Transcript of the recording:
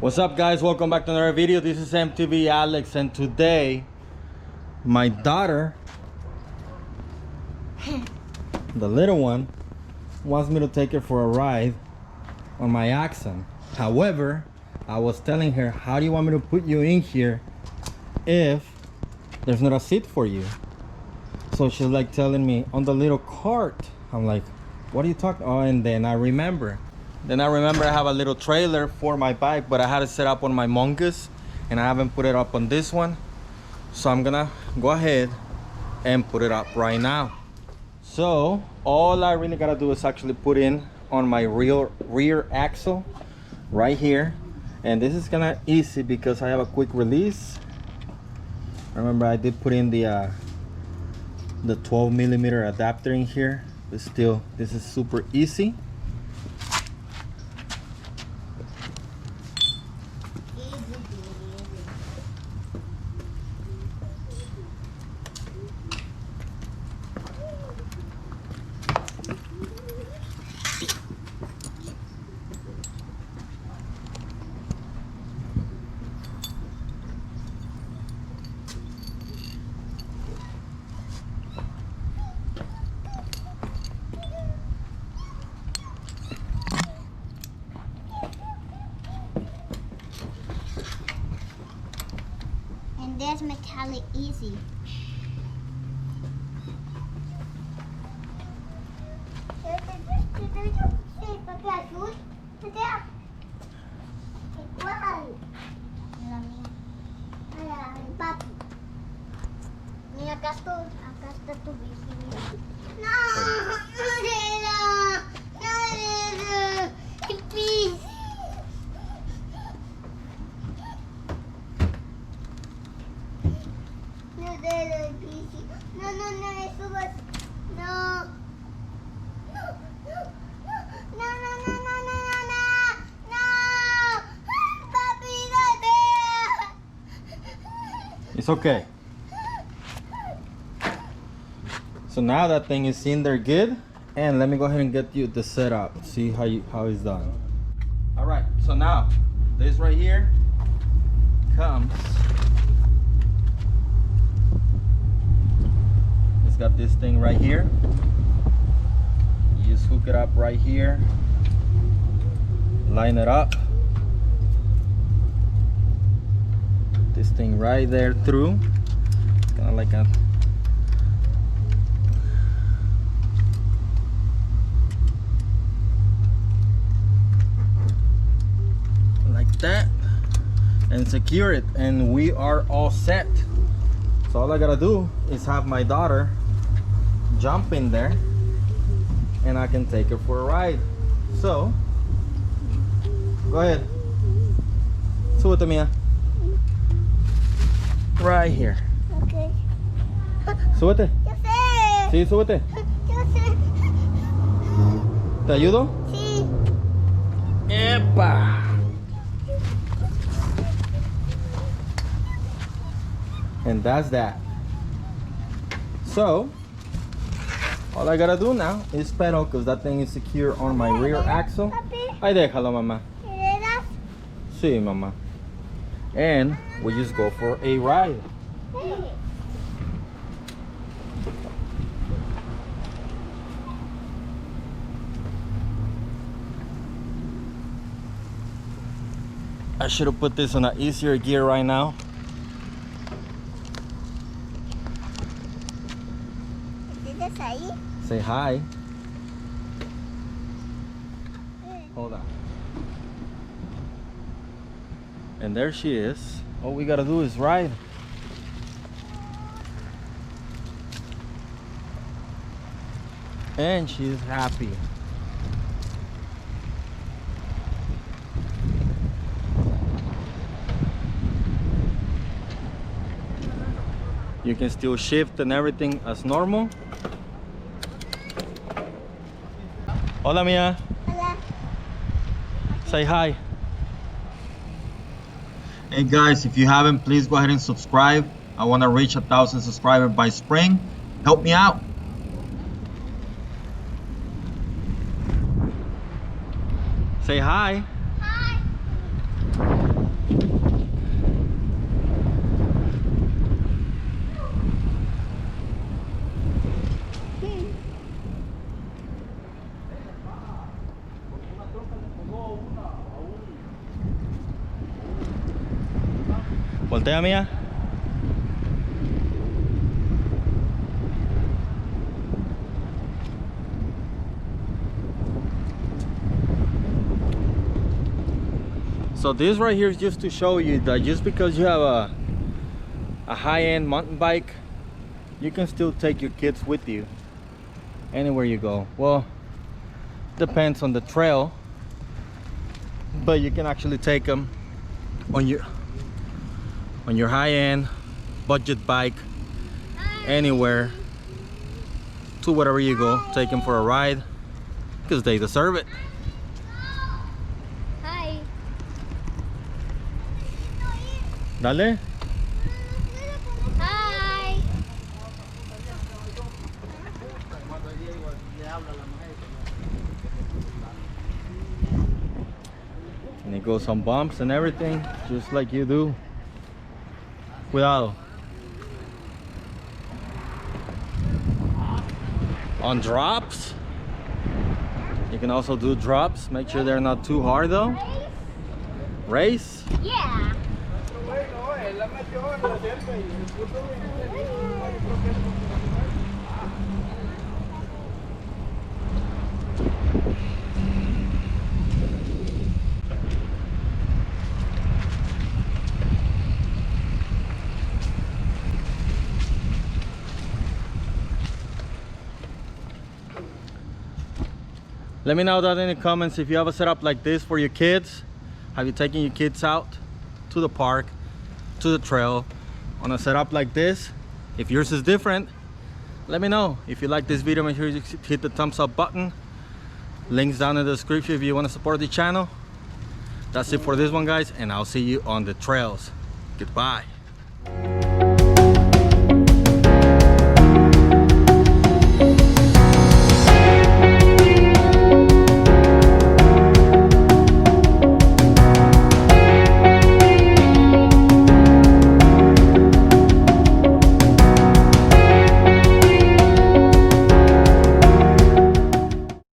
What's up, guys? Welcome back to another video. This is MTV Alex, and today my daughter, the little one, wants me to take her for a ride on my Axum. However, I was telling her, how do you want me to put you in here if there's not a seat for you? So she's like telling me on the little cart. I'm like, what are you talking? Oh, and then I remember I have a little trailer for my bike, but I had it set up on my Mongoose and I haven't put it up on this one. So I'm gonna go ahead and put it up right now. So all I really gotta do is actually put in on my rear axle right here, and this is gonna easy because I have a quick release. Remember, I did put in the 12mm adapter in here, but still this is super easy. There's metallic easy. It's okay. So now that thing is in there good, and let me go ahead and get you the setup. See how it's done. All right. So now this right here comes. It's got this thing right here. You just hook it up right here. Line it up. This thing right there through. It's kind of like a that, and secure it, and we are all set. So all I gotta do is have my daughter jump in there and I can take her for a ride. So go ahead, súbete, Mia. Right here. Okay. Súbete. Yo sé. Sí, súbete. Yo sé. ¿Te ayudo? Sí. ¡Epa! And that's that. So all I gotta do now is pedal, because that thing is secure on my rear axle. Ahí déjalo, mamá. Sí, mamá. And we just go for a ride. I should have put this on an easier gear right now. Say hi. Hold on. And there she is. All we gotta do is ride. And she's happy. You can still shift and everything as normal. Hola, Mia. Hola. Say hi. Hey guys, if you haven't, please go ahead and subscribe. I want to reach 1,000 subscribers by spring. Help me out. Say hi. Hi. Voltea, mía. So this right here is just to show you that just because you have a high-end mountain bike, you can still take your kids with you anywhere you go. Well, depends on the trail, but you can actually take them on your high-end budget bike anywhere to wherever you go. Take them for a ride because they deserve it. Hi. Dale. Hi. And it goes on bumps and everything, just like you do. Cuidado. On drops, you can also do drops. Make sure they're not too hard though. Race? Yeah. Let me know down in the comments if you have a setup like this for your kids. Have you taken your kids out to the park, to the trail on a setup like this? If yours is different, let me know. If you like this video, make sure you hit the thumbs up button. Links down in the description if you want to support the channel. That's it for this one, guys, and I'll see you on the trails. Goodbye.